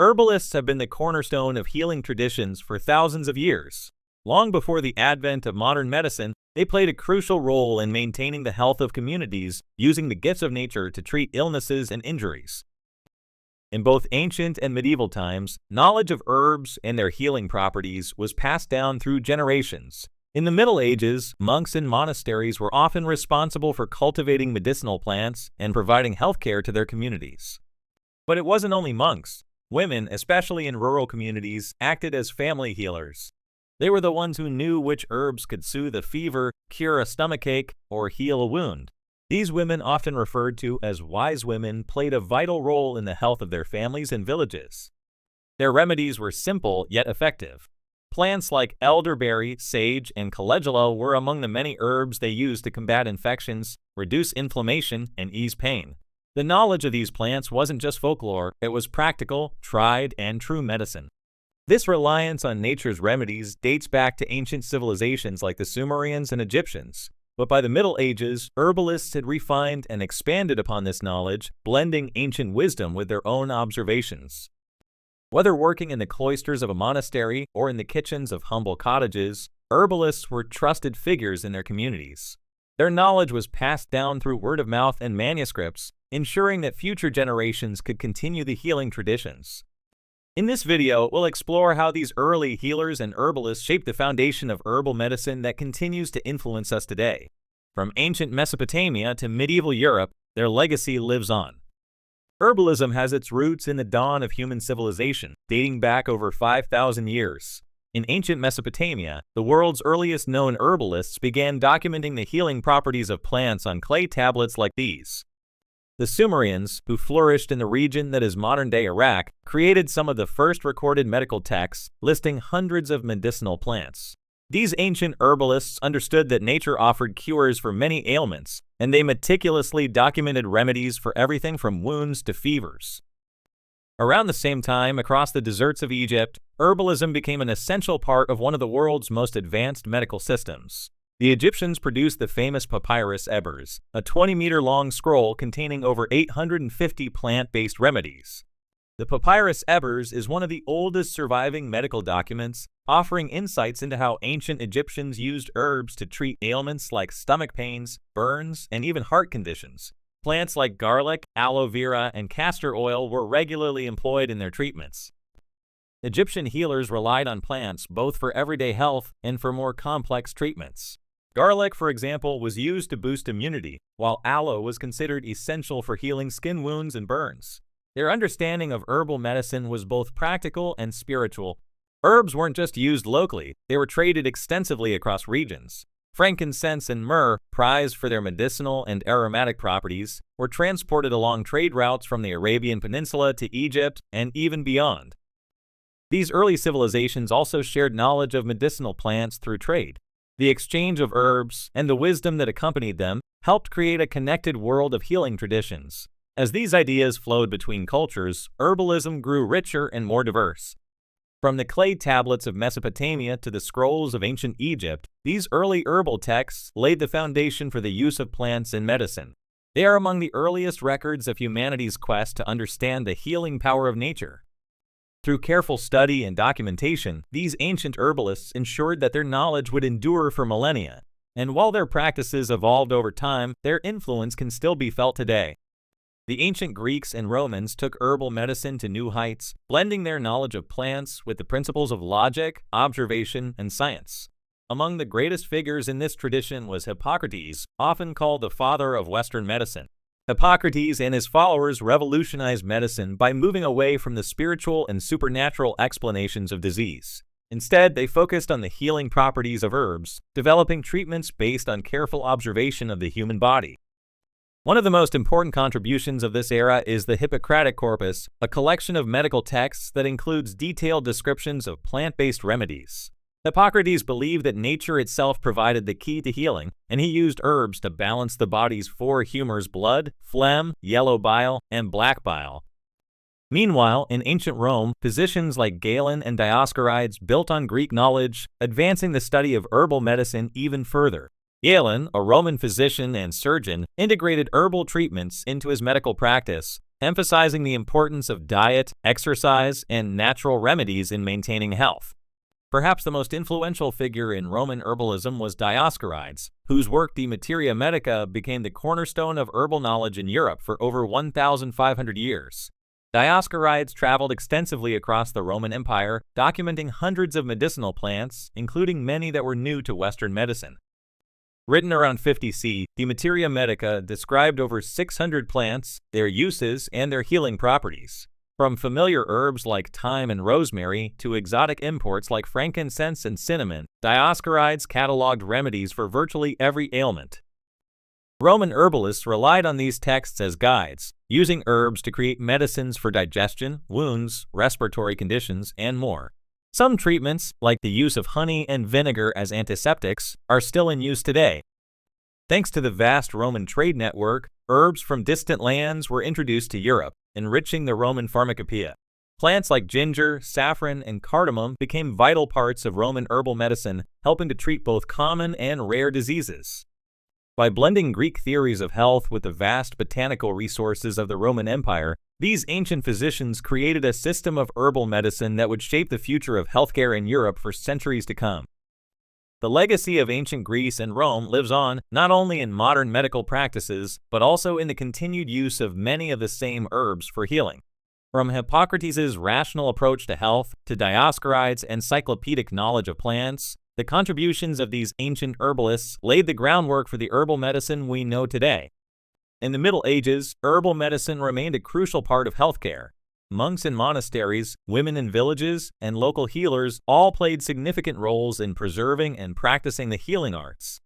Herbalists have been the cornerstone of healing traditions for thousands of years. Long before the advent of modern medicine, they played a crucial role in maintaining the health of communities, using the gifts of nature to treat illnesses and injuries. In both ancient and medieval times, knowledge of herbs and their healing properties was passed down through generations. In the Middle Ages, monks in monasteries were often responsible for cultivating medicinal plants and providing healthcare to their communities. But it wasn't only monks. Women, especially in rural communities, acted as family healers. They were the ones who knew which herbs could soothe a fever, cure a stomachache, or heal a wound. These women, often referred to as wise women, played a vital role in the health of their families and villages. Their remedies were simple yet effective. Plants like elderberry, sage, and calendula were among the many herbs they used to combat infections, reduce inflammation, and ease pain. The knowledge of these plants wasn't just folklore, it was practical, tried, and true medicine. This reliance on nature's remedies dates back to ancient civilizations like the Sumerians and Egyptians. But by the Middle Ages, herbalists had refined and expanded upon this knowledge, blending ancient wisdom with their own observations. Whether working in the cloisters of a monastery or in the kitchens of humble cottages, herbalists were trusted figures in their communities. Their knowledge was passed down through word of mouth and manuscripts, ensuring that future generations could continue the healing traditions. In this video, we'll explore how these early healers and herbalists shaped the foundation of herbal medicine that continues to influence us today. From ancient Mesopotamia to medieval Europe, their legacy lives on. Herbalism has its roots in the dawn of human civilization, dating back over 5,000 years. In ancient Mesopotamia, the world's earliest known herbalists began documenting the healing properties of plants on clay tablets like these. The Sumerians, who flourished in the region that is modern-day Iraq, created some of the first recorded medical texts, listing hundreds of medicinal plants. These ancient herbalists understood that nature offered cures for many ailments, and they meticulously documented remedies for everything from wounds to fevers. Around the same time, across the deserts of Egypt, herbalism became an essential part of one of the world's most advanced medical systems. The Egyptians produced the famous papyrus ebers, a 20-meter-long scroll containing over 850 plant-based remedies. The papyrus ebers is one of the oldest surviving medical documents, offering insights into how ancient Egyptians used herbs to treat ailments like stomach pains, burns, and even heart conditions. Plants like garlic, aloe vera, and castor oil were regularly employed in their treatments. Egyptian healers relied on plants both for everyday health and for more complex treatments. Garlic, for example, was used to boost immunity, while aloe was considered essential for healing skin wounds and burns. Their understanding of herbal medicine was both practical and spiritual. Herbs weren't just used locally, they were traded extensively across regions. Frankincense and myrrh, prized for their medicinal and aromatic properties, were transported along trade routes from the Arabian Peninsula to Egypt and even beyond. These early civilizations also shared knowledge of medicinal plants through trade. The exchange of herbs and the wisdom that accompanied them helped create a connected world of healing traditions. As these ideas flowed between cultures, herbalism grew richer and more diverse. From the clay tablets of Mesopotamia to the scrolls of ancient Egypt, these early herbal texts laid the foundation for the use of plants in medicine. They are among the earliest records of humanity's quest to understand the healing power of nature. Through careful study and documentation, these ancient herbalists ensured that their knowledge would endure for millennia. And while their practices evolved over time, their influence can still be felt today. The ancient Greeks and Romans took herbal medicine to new heights, blending their knowledge of plants with the principles of logic, observation, and science. Among the greatest figures in this tradition was Hippocrates, often called the father of Western medicine. Hippocrates and his followers revolutionized medicine by moving away from the spiritual and supernatural explanations of disease. Instead, they focused on the healing properties of herbs, developing treatments based on careful observation of the human body. One of the most important contributions of this era is the Hippocratic Corpus, a collection of medical texts that includes detailed descriptions of plant-based remedies. Hippocrates believed that nature itself provided the key to healing, and he used herbs to balance the body's four humors: blood, phlegm, yellow bile, and black bile. Meanwhile, in ancient Rome, physicians like Galen and Dioscorides built on Greek knowledge, advancing the study of herbal medicine even further. Galen, a Roman physician and surgeon, integrated herbal treatments into his medical practice, emphasizing the importance of diet, exercise, and natural remedies in maintaining health. Perhaps the most influential figure in Roman herbalism was Dioscorides, whose work De Materia Medica became the cornerstone of herbal knowledge in Europe for over 1,500 years. Dioscorides traveled extensively across the Roman Empire, documenting hundreds of medicinal plants, including many that were new to Western medicine. Written around 50 C, De Materia Medica described over 600 plants, their uses, and their healing properties. From familiar herbs like thyme and rosemary to exotic imports like frankincense and cinnamon, Dioscorides cataloged remedies for virtually every ailment. Roman herbalists relied on these texts as guides, using herbs to create medicines for digestion, wounds, respiratory conditions, and more. Some treatments, like the use of honey and vinegar as antiseptics, are still in use today. Thanks to the vast Roman trade network, herbs from distant lands were introduced to Europe, enriching the Roman pharmacopoeia. Plants like ginger, saffron, and cardamom became vital parts of Roman herbal medicine, helping to treat both common and rare diseases. By blending Greek theories of health with the vast botanical resources of the Roman Empire, these ancient physicians created a system of herbal medicine that would shape the future of healthcare in Europe for centuries to come. The legacy of ancient Greece and Rome lives on not only in modern medical practices, but also in the continued use of many of the same herbs for healing. From Hippocrates' rational approach to health to Dioscorides' encyclopedic knowledge of plants, the contributions of these ancient herbalists laid the groundwork for the herbal medicine we know today. In the Middle Ages, herbal medicine remained a crucial part of healthcare. Monks in monasteries, women in villages, and local healers all played significant roles in preserving and practicing the healing arts.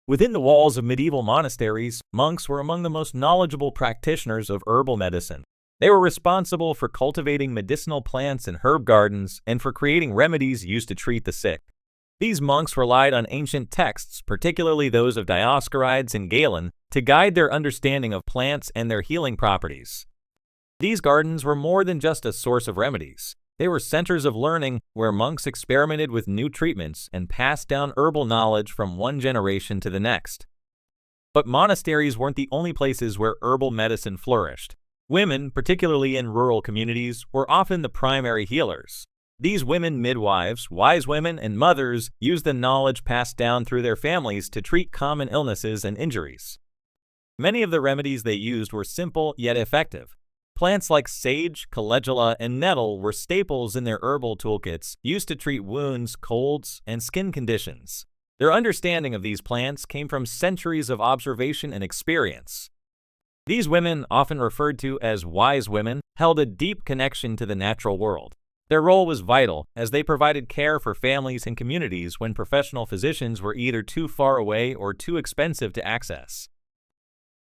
Within the walls of medieval monasteries, monks were among the most knowledgeable practitioners of herbal medicine. They were responsible for cultivating medicinal plants in herb gardens and for creating remedies used to treat the sick. These monks relied on ancient texts, particularly those of Dioscorides and Galen, to guide their understanding of plants and their healing properties. These gardens were more than just a source of remedies. They were centers of learning where monks experimented with new treatments and passed down herbal knowledge from one generation to the next. But monasteries weren't the only places where herbal medicine flourished. Women, particularly in rural communities, were often the primary healers. These women midwives, wise women, and mothers used the knowledge passed down through their families to treat common illnesses and injuries. Many of the remedies they used were simple yet effective. Plants like sage, calendula, and nettle were staples in their herbal toolkits, used to treat wounds, colds, and skin conditions. Their understanding of these plants came from centuries of observation and experience. These women, often referred to as wise women, held a deep connection to the natural world. Their role was vital, as they provided care for families and communities when professional physicians were either too far away or too expensive to access.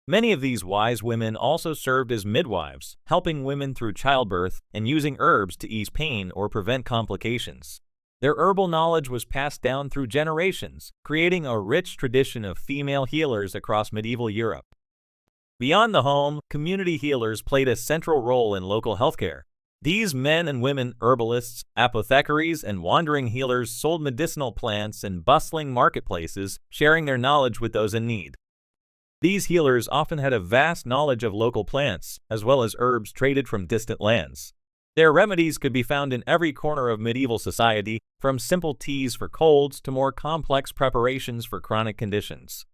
Many of these wise women also served as midwives, helping women through childbirth and using herbs to ease pain or prevent complications. Their herbal knowledge was passed down through generations, creating a rich tradition of female healers across medieval Europe. Beyond the home, community healers played a central role in local healthcare. These men and women herbalists, apothecaries, and wandering healers sold medicinal plants in bustling marketplaces, sharing their knowledge with those in need. These healers often had a vast knowledge of local plants, as well as herbs traded from distant lands. Their remedies could be found in every corner of medieval society, from simple teas for colds to more complex preparations for chronic conditions.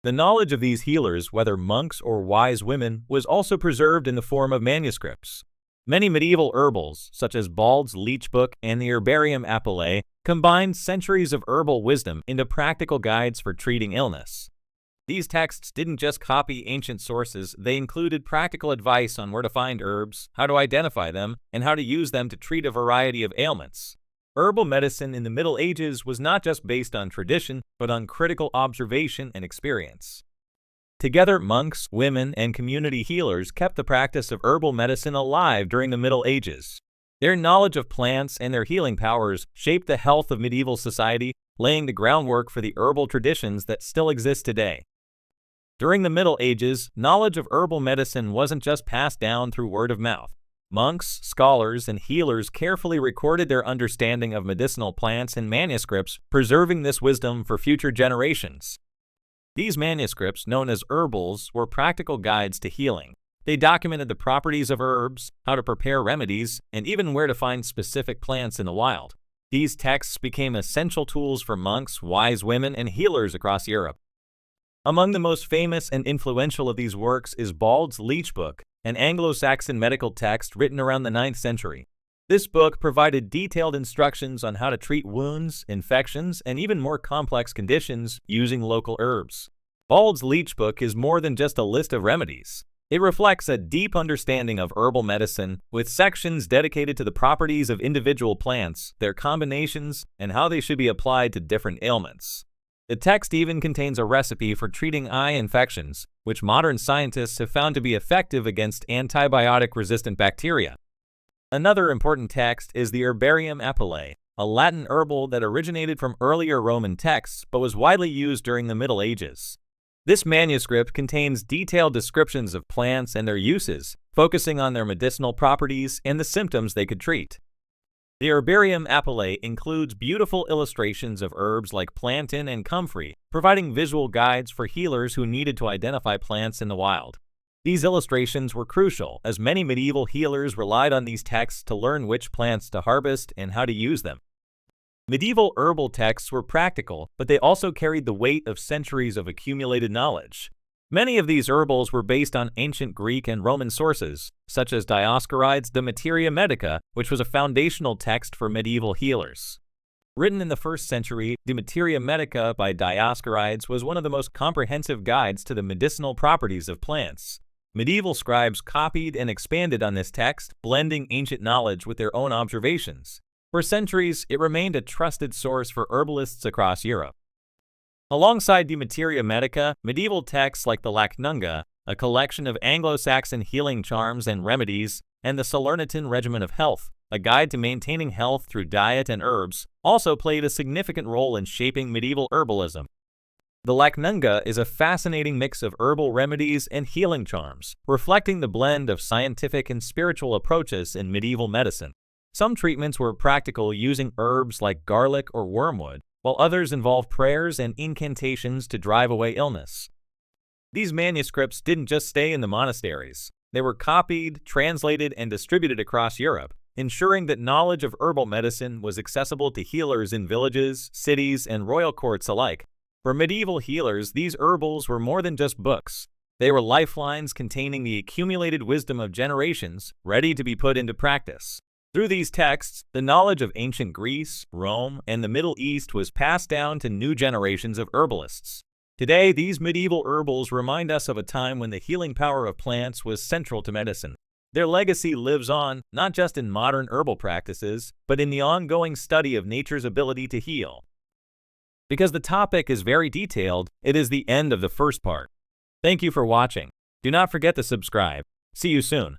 The knowledge of these healers, whether monks or wise women, was also preserved in the form of manuscripts. Many medieval herbals, such as Bald's Leech Book and the Herbarium Apulae, combined centuries of herbal wisdom into practical guides for treating illness. These texts didn't just copy ancient sources, they included practical advice on where to find herbs, how to identify them, and how to use them to treat a variety of ailments. Herbal medicine in the Middle Ages was not just based on tradition, but on critical observation and experience. Together, monks, women, and community healers kept the practice of herbal medicine alive during the Middle Ages. Their knowledge of plants and their healing powers shaped the health of medieval society, laying the groundwork for the herbal traditions that still exist today. During the Middle Ages, knowledge of herbal medicine wasn't just passed down through word of mouth. Monks, scholars, and healers carefully recorded their understanding of medicinal plants in manuscripts, preserving this wisdom for future generations. These manuscripts, known as herbals, were practical guides to healing. They documented the properties of herbs, how to prepare remedies, and even where to find specific plants in the wild. These texts became essential tools for monks, wise women, and healers across Europe. Among the most famous and influential of these works is Bald's Leech Book, an Anglo-Saxon medical text written around the 9th century. This book provided detailed instructions on how to treat wounds, infections, and even more complex conditions using local herbs. Bald's Leech Book is more than just a list of remedies. It reflects a deep understanding of herbal medicine, with sections dedicated to the properties of individual plants, their combinations, and how they should be applied to different ailments. The text even contains a recipe for treating eye infections, which modern scientists have found to be effective against antibiotic-resistant bacteria. Another important text is the Herbarium Apulae, a Latin herbal that originated from earlier Roman texts but was widely used during the Middle Ages. This manuscript contains detailed descriptions of plants and their uses, focusing on their medicinal properties and the symptoms they could treat. The Herbarium Apulae includes beautiful illustrations of herbs like plantain and comfrey, providing visual guides for healers who needed to identify plants in the wild. These illustrations were crucial, as many medieval healers relied on these texts to learn which plants to harvest and how to use them. Medieval herbal texts were practical, but they also carried the weight of centuries of accumulated knowledge. Many of these herbals were based on ancient Greek and Roman sources, such as Dioscorides' De Materia Medica, which was a foundational text for medieval healers. Written in the 1st century, De Materia Medica by Dioscorides was one of the most comprehensive guides to the medicinal properties of plants. Medieval scribes copied and expanded on this text, blending ancient knowledge with their own observations. For centuries, it remained a trusted source for herbalists across Europe. Alongside De Materia Medica, medieval texts like the Lacnunga, a collection of Anglo-Saxon healing charms and remedies, and the Salernitan Regimen of Health, a guide to maintaining health through diet and herbs, also played a significant role in shaping medieval herbalism. The Lacnunga is a fascinating mix of herbal remedies and healing charms, reflecting the blend of scientific and spiritual approaches in medieval medicine. Some treatments were practical using herbs like garlic or wormwood, while others involved prayers and incantations to drive away illness. These manuscripts didn't just stay in the monasteries. They were copied, translated, and distributed across Europe, ensuring that knowledge of herbal medicine was accessible to healers in villages, cities, and royal courts alike. For medieval healers, these herbals were more than just books. They were lifelines containing the accumulated wisdom of generations, ready to be put into practice. Through these texts, the knowledge of ancient Greece, Rome, and the Middle East was passed down to new generations of herbalists. Today, these medieval herbals remind us of a time when the healing power of plants was central to medicine. Their legacy lives on, not just in modern herbal practices, but in the ongoing study of nature's ability to heal. Because the topic is very detailed, it is the end of the first part. Thank you for watching. Do not forget to subscribe. See you soon.